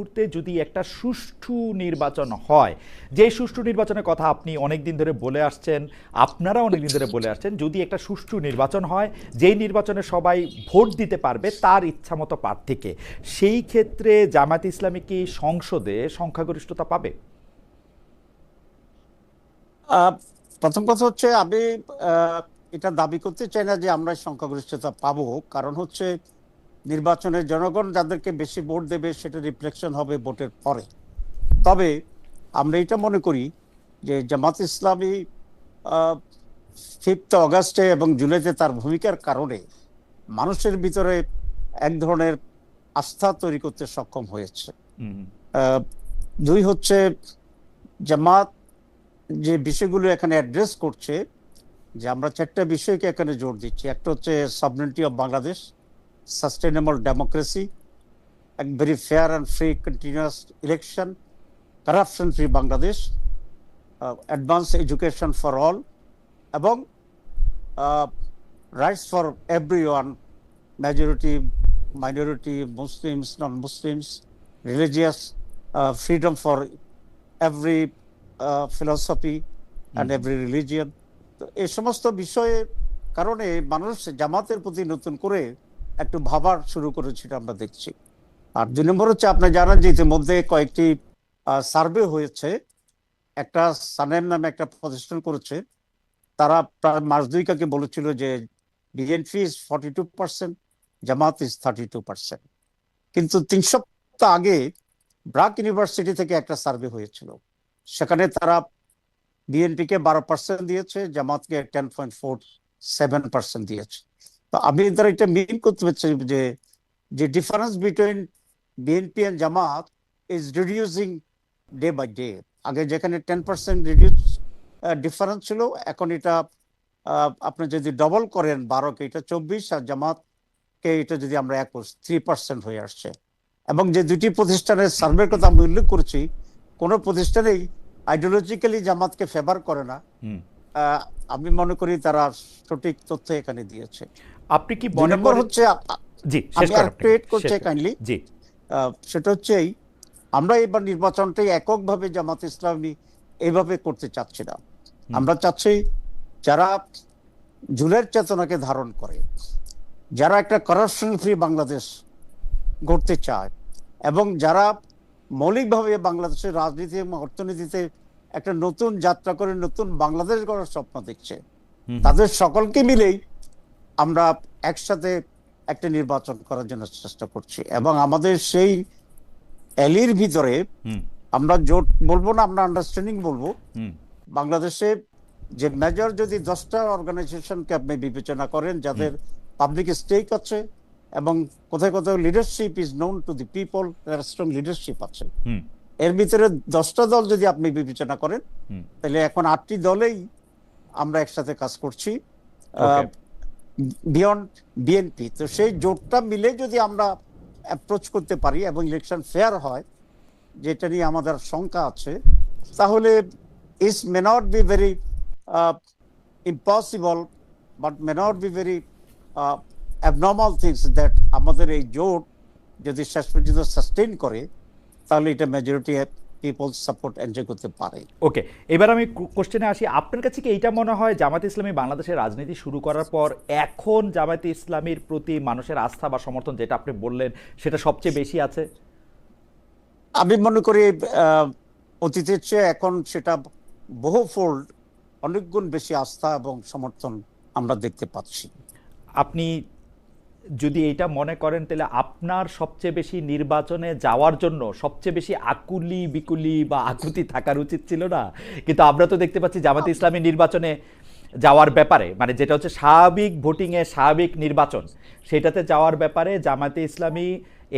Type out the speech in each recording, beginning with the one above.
মুহূর্তে যদি একটা সুষ্ঠু নির্বাচন হয়, যে সুষ্ঠু নির্বাচনের কথা আপনি অনেকদিন ধরে বলে আসছেন, আপনারা অনেকদিন ধরে বলে আসছেন, যদি একটা সুষ্ঠু নির্বাচন হয় যেই নির্বাচনে সবাই ভোট দিতে পারবে তার ইচ্ছামতো প্রার্থীকে, সেই ক্ষেত্রে জামায়াতে ইসলামী কি সংসদে সংখ্যাগরিষ্ঠতা পাবে? প্রথম কথা হচ্ছে আমি এটা দাবি করতে চাই না যে আমরা সংখ্যাগরিষ্ঠতা পাবো, কারণ হচ্ছে নির্বাচনে জনগণ যাদেরকে বেশি ভোট দেবে সেটা রিফ্লেকশন হবে ভোটের পরে। তবে আমরা এটা মনে করি যে জামাত ইসলামী 5 অগাস্টে এবং জুলাইতে তার ভূমিকার কারণে মানুষের ভিতরে এক ধরনের আস্থা তৈরি করতে সক্ষম হয়েছে। দুই হচ্ছে জামাত যে বিষয়গুলো এখানে অ্যাড্রেস করছে, যে আমরা 4টা বিষয়কে এখানে জোর দিচ্ছি। একটা হচ্ছে sovereignty of Bangladesh, sustainable democracy, a very fair and free continuous election, corruption free Bangladesh, advance education for all, এবং rights for everyone, majority, minority, Muslims, non Muslims, religious freedom for every philosophy and every religion. তো এই সমস্ত বিষয়ের কারণে মানুষ জামাতের প্রতি নতুন করে একটু ভাবার শুরু করেছিল আমরা দেখছি। আর 2 নম্বর হচ্ছে, আপনি জানেন যে ইতিমধ্যে কয়েকটি সার্ভে হয়েছে। একটা সানেম নামে একটা প্রতিষ্ঠান করেছে, তারা প্রায় মাস 2 আগে বলেছিল যে বিএনপি ইজ 42%, জামাত ইজ 32%। কিন্তু 3 সপ্তাহ আগে ব্রাক ইউনিভার্সিটি থেকে একটা সার্ভে হয়েছিল, সেখানে তারা বিএনপিকে 12% দিয়েছে, জামাতকে 10.47% দিয়েছে। তো আমি দ্বারা এটা মিন করতে পারছি যে যে difference between BNP and Jamaat is reducing day by day. আগে যেখানে 10% রিডিউস ডিফারেন্স ছিল, এখন এটা আপনি যদি ডবল করেন 12কে, এটা 24, আর জামাতকে এটা যদি আমরা 3% হয়ে আসছে। এবং যে 2টি প্রতিষ্ঠানের সার্ভের কথা আমি উল্লেখ করছি, কোনো প্রতিষ্ঠানেই আইডিওলজিক্যালি জামাতকে ফেভার করে না। আমি মনে করি তারা সঠিক তথ্য এখানে দিয়েছে। আপনি কি মনে করেন হচ্ছে, আমি ক্রিয়েট করছি কাইন্ডলি, সেটা হচ্ছে আমরা এবার নির্বাচনটাই এককভাবে জামাত ইসলামী এইভাবে করতে চাচ্ছি না। আমরা চাচ্ছি যারা জুলাইয়ের চেতনাকে ধারণ করে, যারা একটা করাপশন ফ্রি বাংলাদেশ গড়তে চায়, এবং যারা মৌলিকভাবে বাংলাদেশের রাজনীতি এবং অর্থনীতিতে একটা নতুন যাত্রা করে নতুন বাংলাদেশ গড়ার স্বপ্ন দেখছে, তাদের সকলকে মিলেই আমরা একসাথে একটা নির্বাচন করার জন্য চেষ্টা করছি। এবং আমাদের সেই অ্যালির ভিতরে আমরা জোট বলবো না, আমরা আন্ডারস্ট্যান্ডিং বলবো। বাংলাদেশে যে মেজর যদি 10টা অর্গানাইজেশনকে আপনি বিবেচনা করেন যাদের পাবলিক স্টেক আছে, এবং কোথায় কোথাও leadership is known to the people, strong leadership আছে, এর ভিতরে 10টা দল যদি আপনি বিবেচনা করেন, তাহলে এখন 8টি দলেই আমরা একসাথে কাজ করছি বিয়ন্ড বিএনপি। তো সেই জোটটা মিলে যদি আমরা অ্যাপ্রোচ করতে পারি এবং ইলেকশন ফেয়ার হয়, যেটা নিয়ে আমাদের শঙ্কা আছে, তাহলে is may not be very impossible, but may not be very abnormal things that আমাদের এই জোট যদি শেষ পর্যন্ত সাস্টেইন করে, তাহলে এটা মেজরিটি পিপল সাপোর্ট এনজয় করতে পারে। ওকে, এবার আমি কোশ্চেনে আসি। আপনার কাছে কি এইটা মনে হয় জামায়াতে ইসলামী বাংলাদেশের রাজনীতি শুরু করার পর এখন জামায়াতে ইসলামীর প্রতি মানুষের আস্থা বা সমর্থন, যেটা আপনি বললেন, সেটা সবচেয়ে বেশি আছে? আমি মনে করি অতীতের চেয়ে এখন সেটা বহুফোল্ড, অনেক গুণ বেশি আস্থা এবং সমর্থন আমরা দেখতে পাচ্ছি। আপনি যদি এটা মনে করেন, তাহলে আপনার সবচেয়ে বেশি নির্বাচনে যাওয়ার জন্য সবচেয়ে বেশি আকুলি বিকুলি বা আকুতি থাকার উচিত ছিল না? কিন্তু আমরা তো দেখতে পাচ্ছি জামায়াতে ইসলামী নির্বাচনে যাওয়ার ব্যাপারে, মানে যেটা হচ্ছে স্বাভাবিক ভোটিংয়ে স্বাভাবিক নির্বাচন, সেটাতে যাওয়ার ব্যাপারে জামায়াতে ইসলামী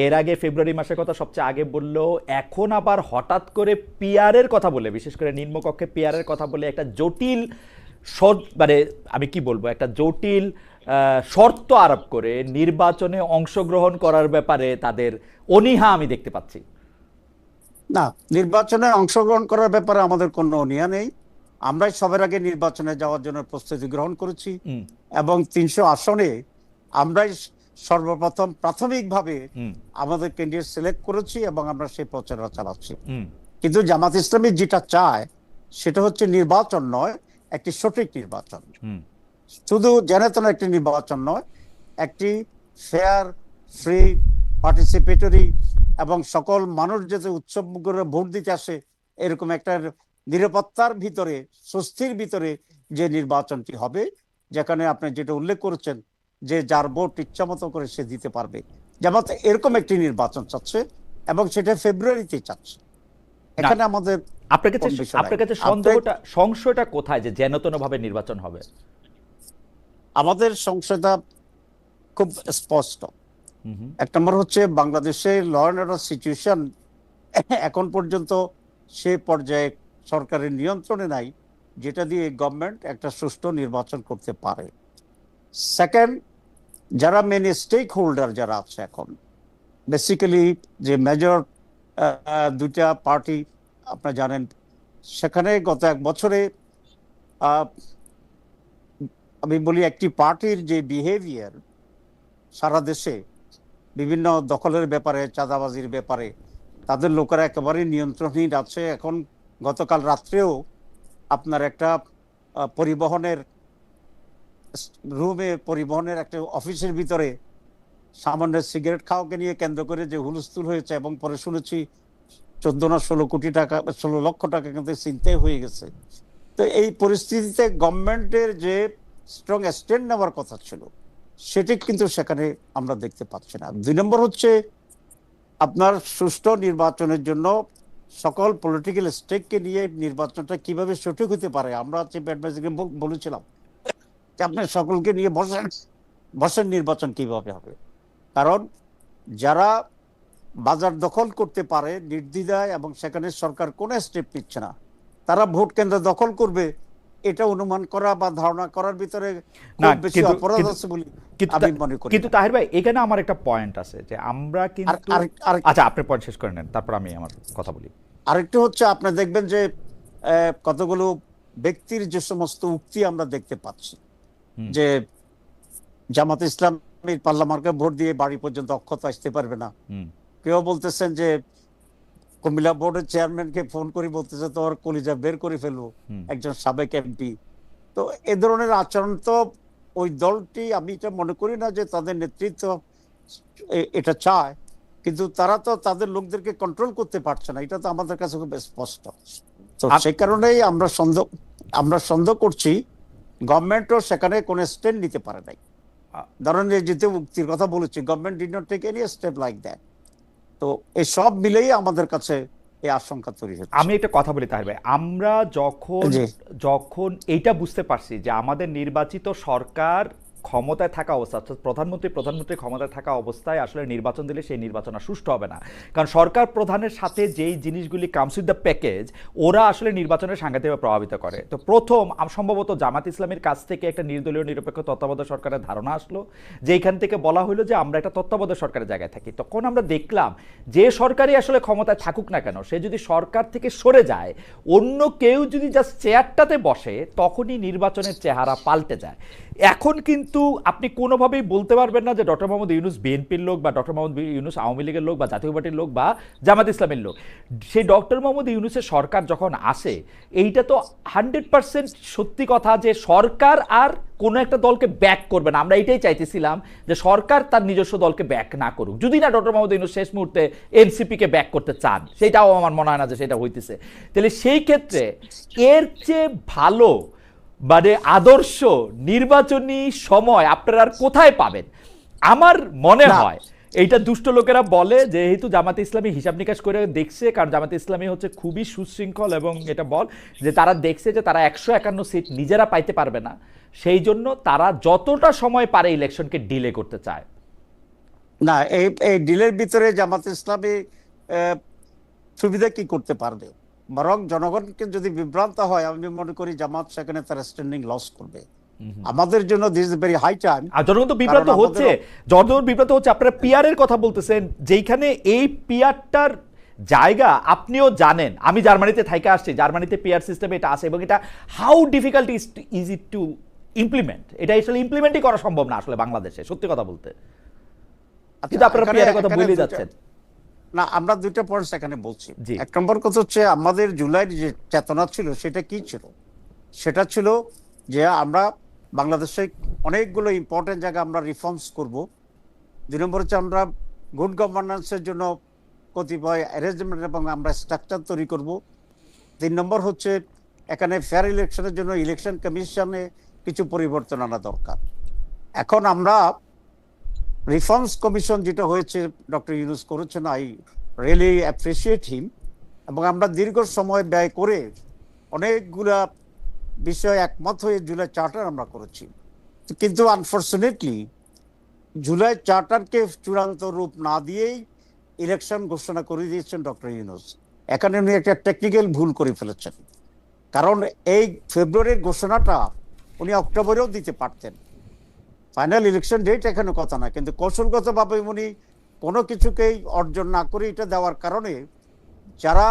এর আগে ফেব্রুয়ারি মাসের কথা সবচেয়ে আগে বললো, এখন আবার হঠাৎ করে পিআরের কথা বলে, বিশেষ করে নিম্নকক্ষে পিআরের কথা বলে একটা জটিল মানে আমি কি বলবো, একটা জটিল শর্ত আরোপ করে নির্বাচনে অংশগ্রহণ করার ব্যাপারে তাদের অনীহা আমি দেখতে পাচ্ছি। না, নির্বাচনে অংশগ্রহণ করার ব্যাপারে আমাদের কোনো অনীহা নেই। আমরাই সবার আগে নির্বাচনে যাওয়ার জন্য প্রস্তুতি গ্রহণ করেছি, এবং 300 আসনে আমরাই সর্বপ্রথম প্রাথমিকভাবে আমাদের ক্যান্ডিডেট সিলেক্ট করেছি এবং আমরা সেই প্রচারণা চালাচ্ছি। কিন্তু জামাত ইসলামী যেটা চায় সেটা হচ্ছে নির্বাচন নয়, একটি সঠিক নির্বাচন, শুধু জেনেতন একটি নির্বাচন নয়, একটি ফেয়ার, ফ্রি, পার্টিসিপেটরি এবং সকল মানুষ যাতে উৎসব করে ভোট দিতে আসে এরকম একটা নিরাপত্তার ভিতরে, স্বস্তির ভিতরে যে নির্বাচনটি হবে, যেখানে আপনি যেটা উল্লেখ করেছেন যে যার ভোট ইচ্ছা মতো করে সে দিতে পারবে, জামাত এরকম একটি নির্বাচন চাচ্ছে এবং সেটা ফেব্রুয়ারিতে চাচ্ছে। এখানে আমাদের আপনার কাছে সংশয়টা কোথায় যে যেনতন ভাবে নির্বাচন হবে? আমাদের সংশয়টা খুব স্পষ্ট। এক নম্বর হচ্ছে বাংলাদেশে ল অ্যান্ড অর্ডার সিচুয়েশন এখন পর্যন্ত সে পর্যায়ে সরকারের নিয়ন্ত্রণে নাই যেটা দিয়ে গভর্নমেন্ট একটা সুষ্ঠু নির্বাচন করতে পারে। সেকেন্ড, যারা মেন স্টেক হোল্ডার যারা আছে এখন, বেসিক্যালি যে মেজর দুইটা পার্টি আপনারা জানেন, সেখানে গত এক বছরে আমি বলি একটি পার্টির যে বিহেভিয়ার সারা দেশে বিভিন্ন দখলের ব্যাপারে, চাঁদাবাজির ব্যাপারে তাদের লোকেরা একেবারেই নিয়ন্ত্রণহীন আছে। এখন গতকাল রাত্রেও আপনার একটা পরিবহনের রুমে, পরিবহনের একটা অফিসের ভিতরে সামান্য সিগারেট খাওয়াকে নিয়ে কেন্দ্র করে যে হুলস্থুল হয়েছে, এবং পরে শুনেছি 14 না 16 কোটি টাকা, 16 লক্ষ টাকা কিন্তু ছিনতাই হয়ে গেছে। তো এই পরিস্থিতিতে গভর্নমেন্টের যে স্ট্রং স্ট্যান্ড নেওয়ার কথা ছিল সেটি কিন্তু সেখানে আমরা দেখতে পাচ্ছি না। 2 নম্বর হচ্ছে আপনার সুষ্ঠু নির্বাচনের জন্য সকল পলিটিক্যাল স্টেককে নিয়ে নির্বাচনটা কিভাবে সঠিক হতে পারে, আমরা চিফ অ্যাডভাইজারকে বলেছিলাম যে আপনি সকলকে নিয়ে বসেন নির্বাচন কিভাবে হবে। কারণ যারা বাজার দখল করতে পারে নির্দ্বিধায় এবং সেখানে সরকার কোনো স্টেপ নিচ্ছে না, তারা ভোট কেন্দ্র দখল করবে, এটা অনুমান করা বা ধারণা করার ভিতরে খুব বেশি অপরাধ আছে বলে আমি মনে করি। কিন্তু তাহির ভাই, এখানে আমার একটা পয়েন্ট আছে যে আমরা কিন্তু, আচ্ছা আপনি পয়েন্ট শেষ করে নেন, তারপর আমি আমার কথা বলি। আরেকটা হচ্ছে আপনি দেখবেন যে কতগুলো ব্যক্তির যে সমস্ত উক্তি আমরা দেখতে পাচ্ছি যে জামাত ইসলামের পার্লামেন্টকে ভোট দিয়ে বাড়ি পর্যন্ত অক্ষত আসতে পারবে না। কেউ বলতেছেন যে কুমিল্লা বোর্ডের চেয়ারম্যানকে ফোন করে বলতেছে তোমার কলিজা বের করে ফেলবো, একজন সাবেক এমপি। তো এ ধরনের আচরণ তো ওই দলটি, আমি এটা মনে করি না যে তাদের নেতৃত্ব এটা চায়, কিন্তু তারা তো তাদের লোকদেরকে কন্ট্রোল করতে পারছে না, এটা তো আমাদের কাছে খুব স্পষ্ট। তো সেই কারণেই আমরা সন্দেহ করছি গভর্নমেন্টও সেখানে কোনো স্টেপ নিতে পারে নাই। ধরেন যেতে মুক্তির কথা বলেছি, government did not take any step like that. তো এই সব মিলেই আমাদের কাছে এই আশঙ্কা তৈরি হচ্ছে। আমি একটা কথা বলি তাহির ভাই, আমরা যখন এইটা বুঝতে পারছি যে আমাদের নির্বাচিত সরকার ক্ষমতায় থাকা অবস্থা, অর্থাৎ প্রধানমন্ত্রী ক্ষমতায় থাকা অবস্থায় আসলে নির্বাচন দিলে সেই নির্বাচন আর সুষ্ঠু হবে না, কারণ সরকার প্রধানের সাথে যেই জিনিসগুলি কামস উইথ দ্য প্যাকেজ, ওরা আসলে নির্বাচনের সাংঘাতিকভাবে প্রভাবিত করে। তো প্রথম সম্ভবত জামাত ইসলামের কাছ থেকে একটা নির্দলীয় নিরপেক্ষ তত্ত্বাবধায়ক সরকারের ধারণা আসলো, যে এইখান থেকে বলা হলো যে আমরা একটা তত্ত্বাবধায়ক সরকারের জায়গায় থাকি। তখন আমরা দেখলাম যে সরকারই আসলে ক্ষমতায় থাকুক না কেন, সে যদি সরকার থেকে সরে যায়, অন্য কেউ যদি জাস্ট চেয়ারটাতে বসে, তখনই নির্বাচনের চেহারা পাল্টে যায়। এখন কিন্তু আপনি কোনোভাবেই বলতে পারবেন না যে ডক্টর মোহাম্মদ ইউনূস বিএনপির লোক, বা ডক্টর মোহাম্মদ ইউনূস আওয়ামী লীগের লোক, বা জাতীয় পার্টির লোক, বা জামাত ইসলামের লোক। সেই ডক্টর মোহাম্মদ ইউনূসের সরকার যখন আসে, এইটা তো 100% সত্যি কথা যে সরকার আর কোনো একটা দলকে ব্যাক করবে না। আমরা এইটাই চাইতেছিলাম যে সরকার তার নিজস্ব দলকে ব্যাক না করুক, যদি না ডক্টর মোহাম্মদ ইউনূস শেষ মুহূর্তে এনসিপিকে ব্যাক করতে চান, সেটাও আমার মনে হয় না যে সেটা হইতেছে। তাহলে সেই ক্ষেত্রে এর চেয়ে ভালো মানে আদর্শ নির্বাচনী সময় আপনারা আর কোথায় পাবেন? আমার মনে হয় এইটা দুষ্ট লোকেরা বলে যেহেতু জামাতে ইসলামী হিসাব নিকাশ করে দেখছে, কারণ জামাতে ইসলামী হচ্ছে খুবই সুশৃঙ্খল, এবং এটা বল যে তারা দেখছে যে তারা 151 সিট নিজেরা পাইতে পারবে না, সেই জন্য তারা যতটা সময় পারে ইলেকশনকে ডিলে করতে চায়। না, এই ডিলের ভিতরে জামাতে ইসলামী সুবিধা কি করতে পারবে? বরং জনগণকে যদি বিভ্রান্ত হয়, আমি মনে করি জামাত সেখানে তার স্ট্যান্ডিং লস করবে। আমাদের জন্য this is very high time. আর জনগণ তো বিভ্রান্ত হচ্ছে। আপনারা পিআর এর কথা বলতেছেন, যেখানে এই পিআরটার জায়গা আপনিও জানেন, আমি জার্মানিতে থাইকা আসছি, জার্মানিতে পিআর সিস্টেমে এটা আছে, এবং এটা how difficult is it to implement. এটা আসলে ইমপ্লিমেন্টই করা সম্ভব না আসলে বাংলাদেশে, সত্যি কথা বলতে। কিন্তু আপনারা পিয়ারের কথা বলে যাচ্ছেন। না, আমরা দুইটা পয়েন্টস এখানে বলছি। জি। এক নম্বর কথা হচ্ছে আমাদের জুলাইয়ের যে চেতনা ছিল সেটা কি ছিল? সেটা ছিল যে আমরা বাংলাদেশে অনেকগুলো ইম্পর্টেন্ট জায়গা আমরা রিফর্মস করব। 2 নম্বর হচ্ছে আমরা গুড গভর্নেন্সের জন্য কতিপয় অ্যারেঞ্জমেন্ট এবং আমরা স্ট্রাকচার তৈরি করব। 3 নম্বর হচ্ছে এখানে ফেয়ার ইলেকশনের জন্য ইলেকশন কমিশনে কিছু পরিবর্তন আনা দরকার। এখন আমরা রিফর্মস কমিশন যেটা হয়েছে ডক্টর ইউনূস করেছেন, আই রিয়েলি অ্যাপ্রিসিয়েট হিম, এবং আমরা দীর্ঘ সময় ব্যয় করে অনেকগুলা বিষয় একমত হয়ে জুলাই চার্টার আমরা করেছি। কিন্তু আনফর্চুনেটলি জুলাই চার্টারকে চূড়ান্ত রূপ না দিয়েই ইলেকশন ঘোষণা করে দিয়েছেন ডক্টর ইউনূস। এখানে উনি একটা টেকনিক্যাল ভুল করে ফেলেছেন, কারণ এই ফেব্রুয়ারির ঘোষণাটা উনি অক্টোবরেও দিতে পারতেন। ফাইনাল ইলেকশন ডেট এখানে কথা না, কিন্তু কৌশলগতভাবে উনি কোনো কিছুকেই অর্জন না করে এটা দেওয়ার কারণে যারা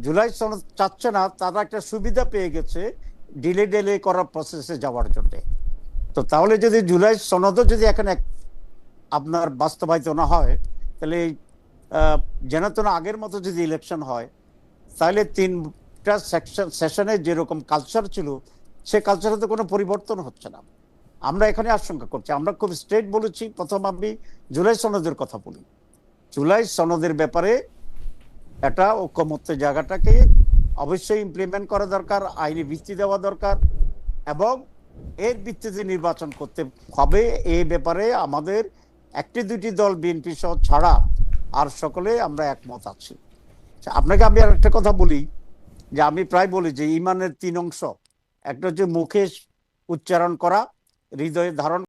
জুলাই সনদ চাচ্ছে না তারা একটা সুবিধা পেয়ে গেছে ডিলে করার প্রসেসে যাওয়ার জন্য। তো তাহলে যদি জুলাই সনদও যদি এখানে আপনার বাস্তবায়িত না হয়, তাহলে যেন আগের মতো যদি ইলেকশন হয়, তাহলে 3টা সেশনে যেরকম কালচার ছিল সে কালচারে তো কোনো পরিবর্তন হচ্ছে না। আমরা এখানে আশঙ্কা করছি, আমরা খুব স্ট্রেট বলেছি। প্রথম আমি জুলাই সনদের কথা বলি। জুলাই সনদের ব্যাপারে এটা ঐকমত্যের জায়গাটাকে অবশ্যই ইমপ্লিমেন্ট করা দরকার, আইনি ভিত্তি দেওয়া দরকার, এবং এর ভিত্তিতে নির্বাচন করতে হবে। এই ব্যাপারে আমাদের 1-2টি দল বিএনপি সহ ছাড়া আর সকলে আমরা একমত আছি। আপনাকে আমি আর একটা কথা বলি, যে আমি প্রায় বলি যে ইমানের 3 অংশ। একটা হচ্ছে মুখে উচ্চারণ করা, হৃদয়ে ধারণ